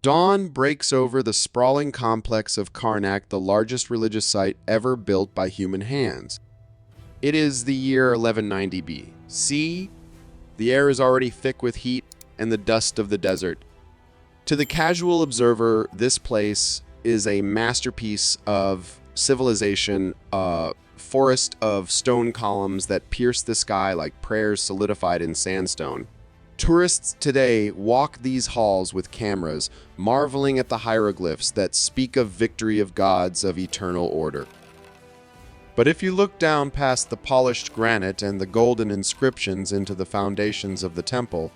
Dawn breaks over the sprawling complex of Karnak, the largest religious site ever built by human hands. It is the year 1190 B.C. The air is already thick with heat and the dust of the desert. To the casual observer, this place is a masterpiece of civilization, a forest of stone columns that pierce the sky like prayers solidified in sandstone. Tourists today walk these halls with cameras, marveling at the hieroglyphs that speak of victory of gods of eternal order. But if you look down past the polished granite and the golden inscriptions into the foundations of the temple,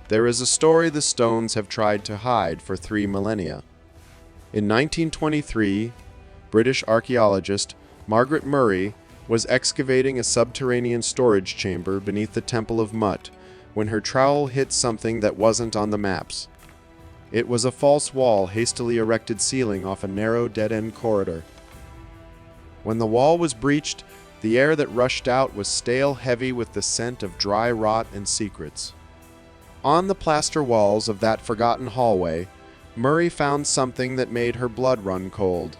there is a story the stones have tried to hide for 3 millennia. In 1923, British archaeologist Margaret Murray was excavating a subterranean storage chamber beneath the Temple of Mut when her trowel hit something that wasn't on the maps. It was a false wall hastily erected ceiling off a narrow dead-end corridor. When the wall was breached, the air that rushed out was stale, heavy with the scent of dry rot and secrets. On the plaster walls of that forgotten hallway, Murray found something that made her blood run cold.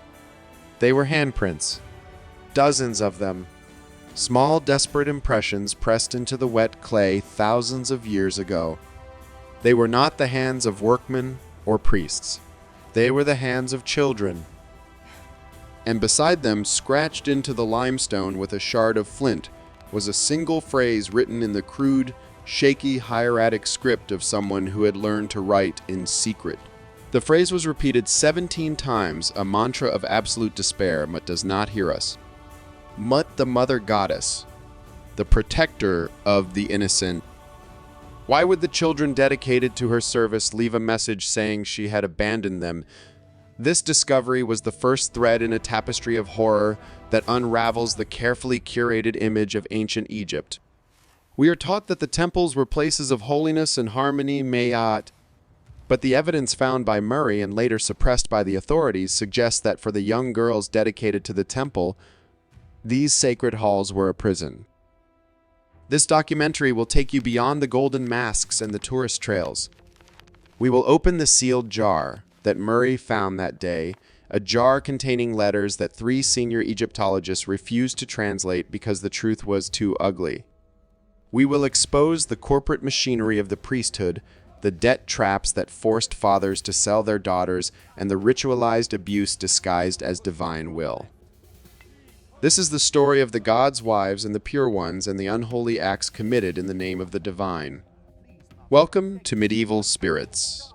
They were handprints. Dozens of them. Small, desperate impressions pressed into the wet clay thousands of years ago. They were not the hands of workmen or priests. They were the hands of children. And beside them, scratched into the limestone with a shard of flint, was a single phrase written in the crude, shaky hieratic script of someone who had learned to write in secret. The phrase was repeated 17 times, a mantra of absolute despair. Mut does not hear us. Mut, the mother goddess, the protector of the innocent. Why would the children dedicated to her service leave a message saying she had abandoned them? This discovery was the first thread in a tapestry of horror that unravels the carefully curated image of ancient Egypt. We are taught that the temples were places of holiness and harmony, but the evidence found by Murray and later suppressed by the authorities suggests that for the young girls dedicated to the temple, these sacred halls were a prison. This documentary will take you beyond the golden masks and the tourist trails. We will open the sealed jar that Murray found that day, a jar containing letters that 3 senior Egyptologists refused to translate because the truth was too ugly. We will expose the corporate machinery of the priesthood, the debt traps that forced fathers to sell their daughters, and the ritualized abuse disguised as divine will. This is the story of the gods' wives and the pure ones and the unholy acts committed in the name of the divine. Welcome to Medieval Spirits.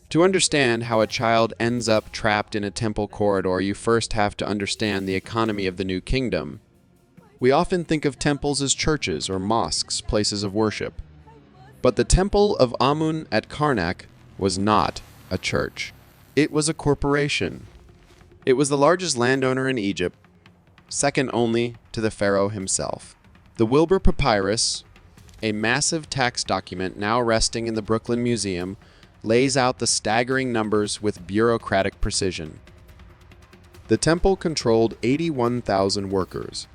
To understand how a child ends up trapped in a temple corridor, you first have to understand the economy of the New Kingdom. We often think of temples as churches or mosques, places of worship. But the Temple of Amun at Karnak was not a church. It was a corporation. It was the largest landowner in Egypt, second only to the pharaoh himself. The Wilbur Papyrus, a massive tax document now resting in the Brooklyn Museum, lays out the staggering numbers with bureaucratic precision. The temple controlled 81,000 workers.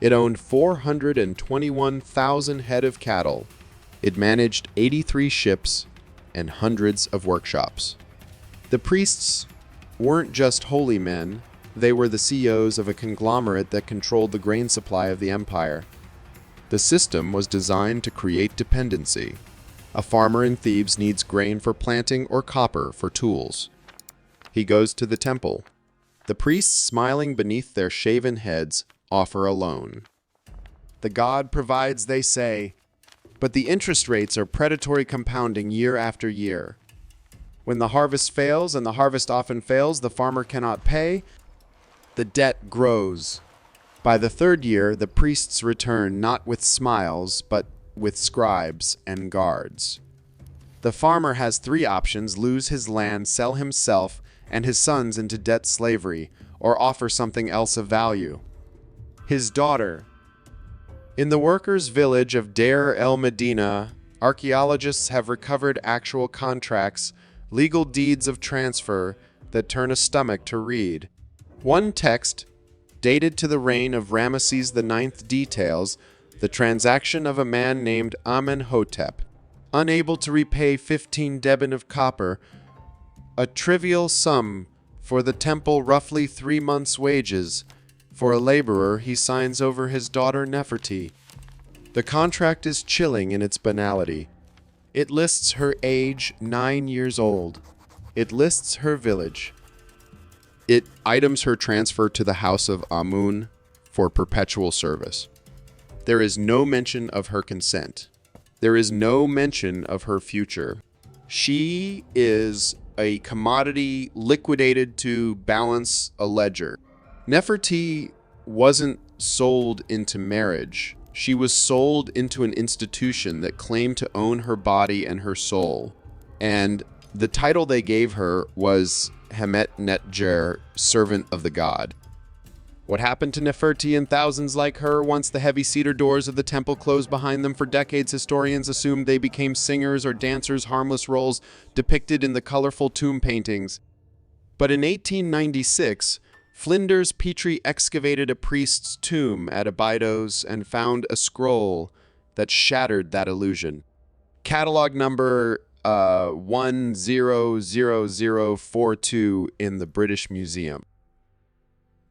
It owned 421,000 head of cattle. It managed 83 ships and hundreds of workshops. The priests weren't just holy men, they were the CEOs of a conglomerate that controlled the grain supply of the empire. The system was designed to create dependency. A farmer in Thebes needs grain for planting or copper for tools. He goes to the temple. The priests, smiling beneath their shaven heads, offer a loan. The god provides, they say, but the interest rates are predatory, compounding year after year. When the harvest fails, and the harvest often fails, the farmer cannot pay, the debt grows. By the 3rd year, the priests return not with smiles, but with scribes and guards. The farmer has 3 options: lose his land, sell himself and his sons into debt slavery, or offer something else of value. His daughter. In the workers' village of Deir el-Medina, archaeologists have recovered actual contracts, legal deeds of transfer that turn a stomach to read. One text, dated to the reign of Ramesses IX, details the transaction of a man named Amenhotep, unable to repay 15 deben of copper, a trivial sum for the temple, roughly 3 months' wages. For a laborer, he signs over his daughter Nefertiti. The contract is chilling in its banality. It lists her age, 9 years old. It lists her village. It items her transfer to the house of Amun for perpetual service. There is no mention of her consent. There is no mention of her future. She is a commodity liquidated to balance a ledger. Nefertiti wasn't sold into marriage. She was sold into an institution that claimed to own her body and her soul. And the title they gave her was Hemet Netjer, servant of the god. What happened to Nefertiti and thousands like her once the heavy cedar doors of the temple closed behind them? For decades, historians assumed they became singers or dancers, harmless roles depicted in the colorful tomb paintings. But in 1896, Flinders Petrie excavated a priest's tomb at Abydos and found a scroll that shattered that illusion. Catalog number 100042 in the British Museum.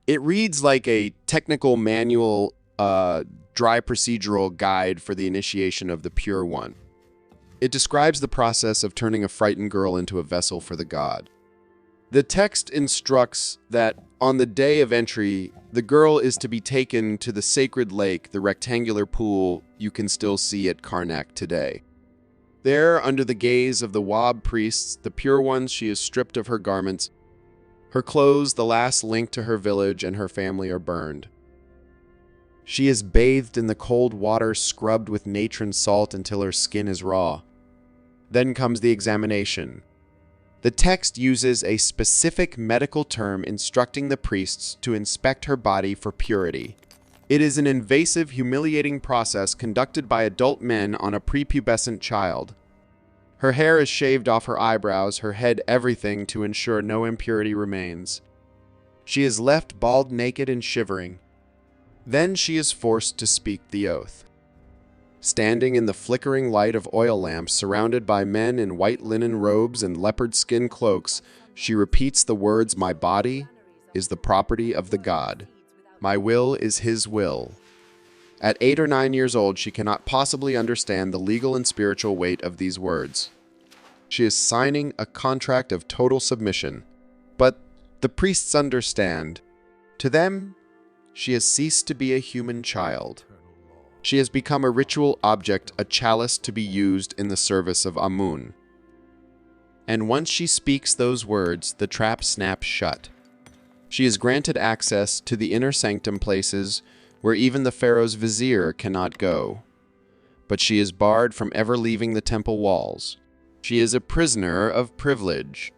It reads like a technical manual, dry procedural guide for the initiation of the Pure One. It describes the process of turning a frightened girl into a vessel for the god. The text instructs that on the day of entry, the girl is to be taken to the sacred lake, the rectangular pool you can still see at Karnak today. There, under the gaze of the Wab priests, the Pure One, she is stripped of her garments. Her clothes, the last link to her village and her family, are burned. She is bathed in the cold water, scrubbed with natron salt until her skin is raw. Then comes the examination. The text uses a specific medical term instructing the priests to inspect her body for purity. It is an invasive, humiliating process conducted by adult men on a prepubescent child. Her hair is shaved off her eyebrows, her head, everything, to ensure no impurity remains. She is left bald, naked, and shivering. Then she is forced to speak the oath. Standing in the flickering light of oil lamps, surrounded by men in white linen robes and leopard skin cloaks, she repeats the words, "My body is the property of the god. My will is his will." At 8 or 9 years old, she cannot possibly understand the legal and spiritual weight of these words. She is signing a contract of total submission. But the priests understand. To them, she has ceased to be a human child. She has become a ritual object, a chalice to be used in the service of Amun. And once she speaks those words, the trap snaps shut. She is granted access to the inner sanctum places where even the pharaoh's vizier cannot go. But she is barred from ever leaving the temple walls. She is a prisoner of privilege.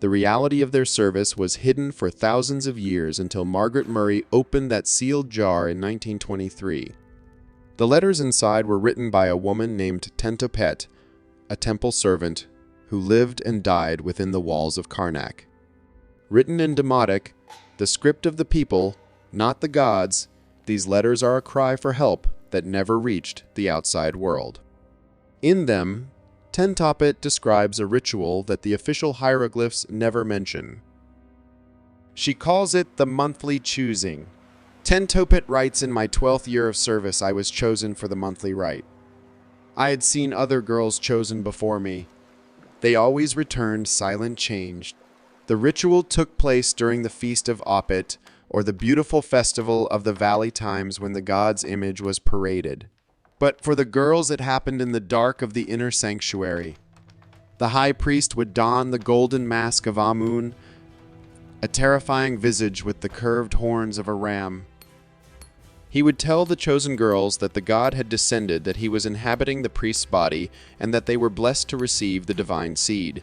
The reality of their service was hidden for thousands of years until Margaret Murray opened that sealed jar in 1923. The letters inside were written by a woman named Tentopet, a temple servant who lived and died within the walls of Karnak. Written in Demotic, the script of the people, not the gods, these letters are a cry for help that never reached the outside world. In them, Tentopet describes a ritual that the official hieroglyphs never mention. She calls it the monthly choosing. Tentopet writes, "In my 12th year of service, I was chosen for the monthly rite. I had seen other girls chosen before me. They always returned silent, changed. The ritual took place during the Feast of Opet, or the beautiful festival of the valley times when the god's image was paraded. But for the girls, it happened in the dark of the inner sanctuary. The high priest would don the golden mask of Amun, a terrifying visage with the curved horns of a ram. He would tell the chosen girls that the god had descended, that he was inhabiting the priest's body, and that they were blessed to receive the divine seed.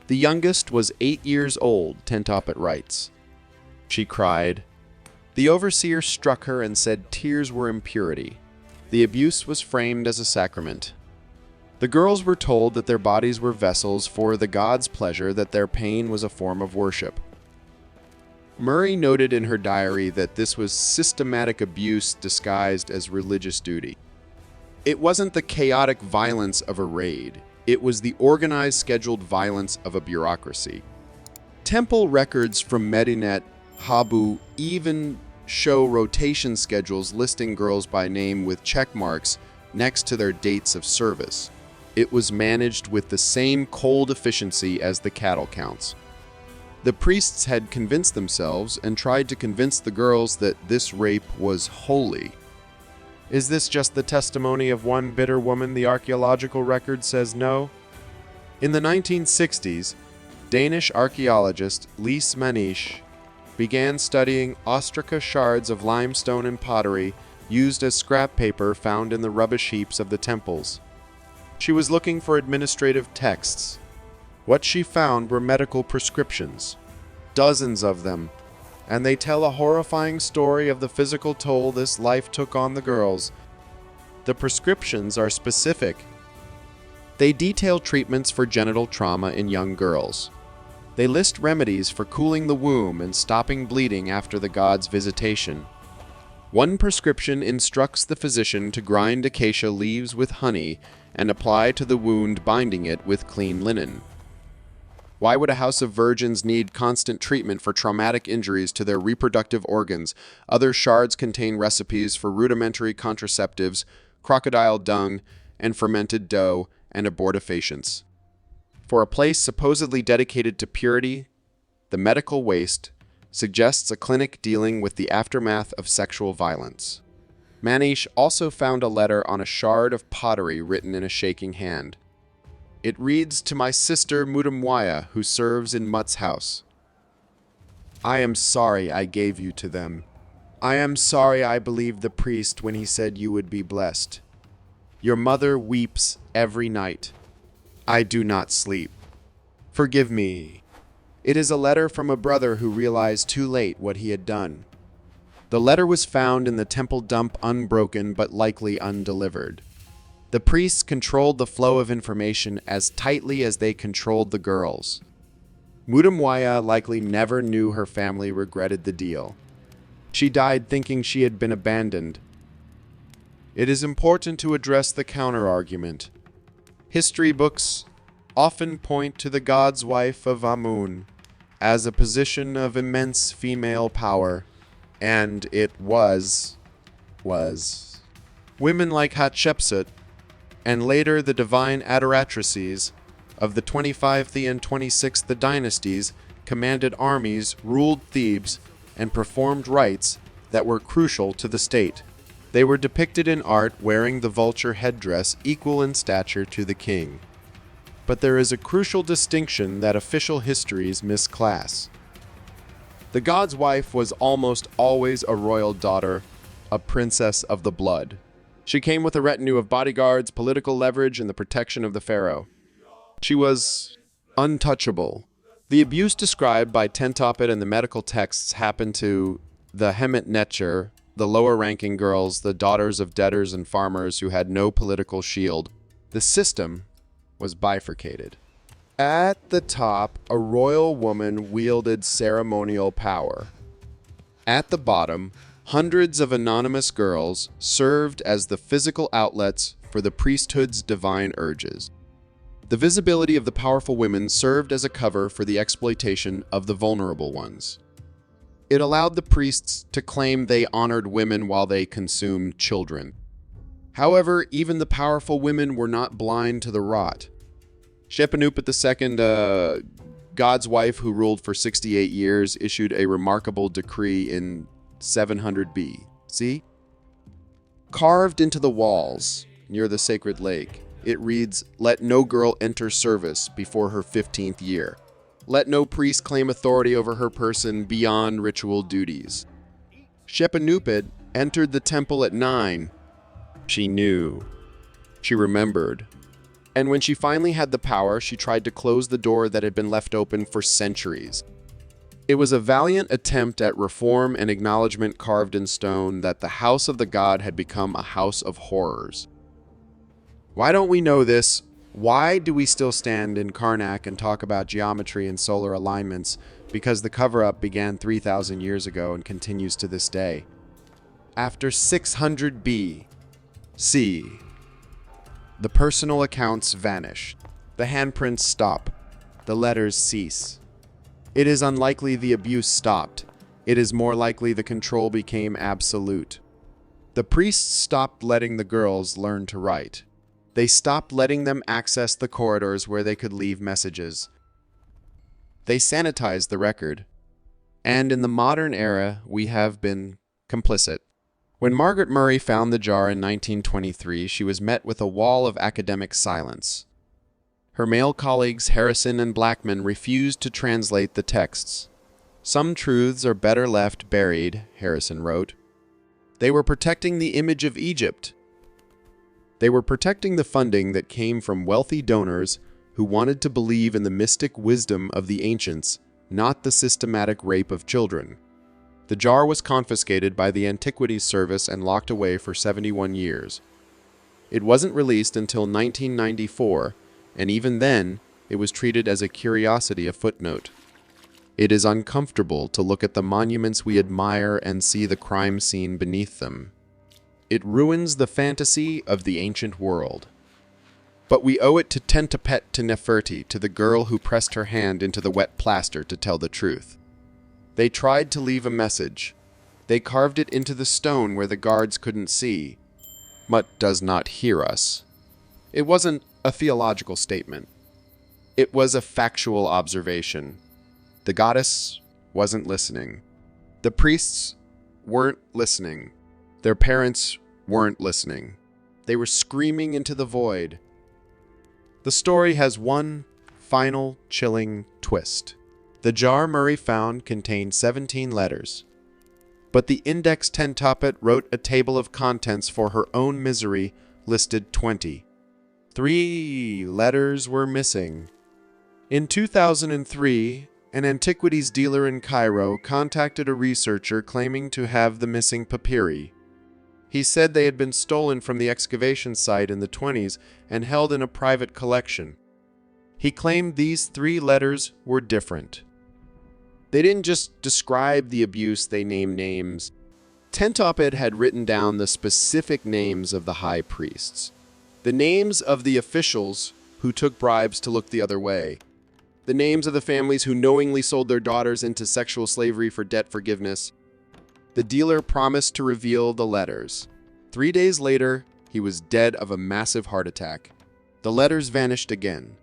The youngest was 8 years old," Tentopet writes. She cried. The overseer struck her and said tears were impurity. The abuse was framed as a sacrament. The girls were told that their bodies were vessels for the god's pleasure, that their pain was a form of worship. Murray noted in her diary that this was systematic abuse disguised as religious duty. It wasn't the chaotic violence of a raid. It was the organized, scheduled violence of a bureaucracy. Temple records from Medinet Habu even show rotation schedules listing girls by name with check marks next to their dates of service. It was managed with the same cold efficiency as the cattle counts. The priests had convinced themselves and tried to convince the girls that this rape was holy. Is this just the testimony of one bitter woman? The archaeological record says no. In the 1960s, Danish archaeologist Lise Manish began studying ostraca shards of limestone and pottery used as scrap paper found in the rubbish heaps of the temples. She was looking for administrative texts. What she found were medical prescriptions, dozens of them, and they tell a horrifying story of the physical toll this life took on the girls. The prescriptions are specific. They detail treatments for genital trauma in young girls. They list remedies for cooling the womb and stopping bleeding after the god's visitation. One prescription instructs the physician to grind acacia leaves with honey and apply to the wound, binding it with clean linen. Why would a house of virgins need constant treatment for traumatic injuries to their reproductive organs? Other shards contain recipes for rudimentary contraceptives, crocodile dung, and fermented dough, and abortifacients. For a place supposedly dedicated to purity, the medical waste suggests a clinic dealing with the aftermath of sexual violence. Manish also found a letter on a shard of pottery written in a shaking hand. It reads, "To my sister Mudamwaya, who serves in Mutt's house. I am sorry I gave you to them. I am sorry I believed the priest when he said you would be blessed. Your mother weeps every night. I do not sleep. Forgive me." It is a letter from a brother who realized too late what he had done. The letter was found in the temple dump unbroken but likely undelivered. The priests controlled the flow of information as tightly as they controlled the girls. Mudamwaya likely never knew her family regretted the deal. She died thinking she had been abandoned. It is important to address the counter-argument. History books often point to the god's wife of Amun as a position of immense female power, and it was. Women like Hatshepsut, and later the divine adoratrices of the 25th and 26th dynasties, commanded armies, ruled Thebes, and performed rites that were crucial to the state. They were depicted in art wearing the vulture headdress equal in stature to the king. But there is a crucial distinction that official histories misclass. The god's wife was almost always a royal daughter, a princess of the blood. She came with a retinue of bodyguards, political leverage, and the protection of the pharaoh. She was untouchable. The abuse described by Tentopet in the medical texts happened to the Hemet Netcher, the lower-ranking girls, the daughters of debtors and farmers who had no political shield. The system was bifurcated. At the top, a royal woman wielded ceremonial power. At the bottom, hundreds of anonymous girls served as the physical outlets for the priesthood's divine urges. The visibility of the powerful women served as a cover for the exploitation of the vulnerable ones. It allowed the priests to claim they honored women while they consumed children. However, even the powerful women were not blind to the rot. Shepenupet II, God's wife who ruled for 68 years, issued a remarkable decree in 700 BC. Carved into the walls near the sacred lake, it reads, "Let no girl enter service before her 15th year. Let no priest claim authority over her person beyond ritual duties." Shepenupet entered the temple at 9. She knew. She remembered. And when she finally had the power, she tried to close the door that had been left open for centuries. It was a valiant attempt at reform and acknowledgement carved in stone that the house of the god had become a house of horrors. Why don't we know this? Why do we still stand in Karnak and talk about geometry and solar alignments? Because the cover-up began 3,000 years ago and continues to this day. After 600 BC, the personal accounts vanished. The handprints stop. The letters cease. It is unlikely the abuse stopped. It is more likely the control became absolute. The priests stopped letting the girls learn to write. They stopped letting them access the corridors where they could leave messages. They sanitized the record. And in the modern era, we have been complicit. When Margaret Murray found the jar in 1923, she was met with a wall of academic silence. Her male colleagues Harrison and Blackman refused to translate the texts. Some truths are better left buried, Harrison wrote. They were protecting the image of Egypt. They were protecting the funding that came from wealthy donors who wanted to believe in the mystic wisdom of the ancients, not the systematic rape of children. The jar was confiscated by the Antiquities Service and locked away for 71 years. It wasn't released until 1994, and even then, it was treated as a curiosity, a footnote. It is uncomfortable to look at the monuments we admire and see the crime scene beneath them. It ruins the fantasy of the ancient world. But we owe it to Tentapet to Neferti, to the girl who pressed her hand into the wet plaster to tell the truth. They tried to leave a message. They carved it into the stone where the guards couldn't see. Mut does not hear us. It wasn't a theological statement. It was a factual observation. The goddess wasn't listening. The priests weren't listening. Their parents weren't listening. They were screaming into the void. The story has one final chilling twist. The jar Murray found contained 17 letters, but the Index Tentapet wrote a table of contents for her own misery listed 20. 3 letters were missing. In 2003, an antiquities dealer in Cairo contacted a researcher claiming to have the missing papyri. He said they had been stolen from the excavation site in the 20s and held in a private collection. He claimed these 3 letters were different. They didn't just describe the abuse, they named names. Tentapet had written down the specific names of the high priests, the names of the officials who took bribes to look the other way, the names of the families who knowingly sold their daughters into sexual slavery for debt forgiveness. The dealer promised to reveal the letters. 3 days later, he was dead of a massive heart attack. The letters vanished again.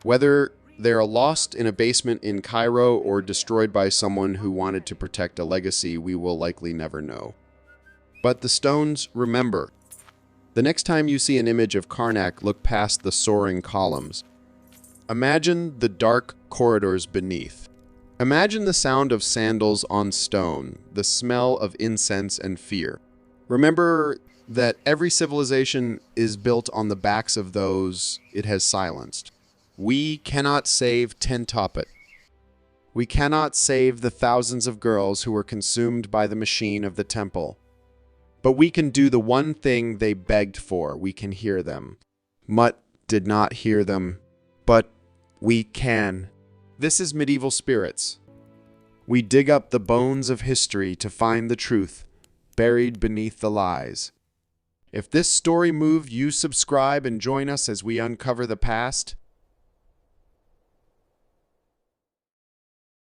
Whether they are lost in a basement in Cairo or destroyed by someone who wanted to protect a legacy, we will likely never know. But the stones remember. The next time you see an image of Karnak, look past the soaring columns. Imagine the dark corridors beneath. Imagine the sound of sandals on stone, the smell of incense and fear. Remember that every civilization is built on the backs of those it has silenced. We cannot save Tentapet. We cannot save the thousands of girls who were consumed by the machine of the temple. But we can do the one thing they begged for. We can hear them. Mut did not hear them, but we can. This is medieval spirits. We dig up the bones of history to find the truth, buried beneath the lies. If this story moved you, subscribe and join us as we uncover the past.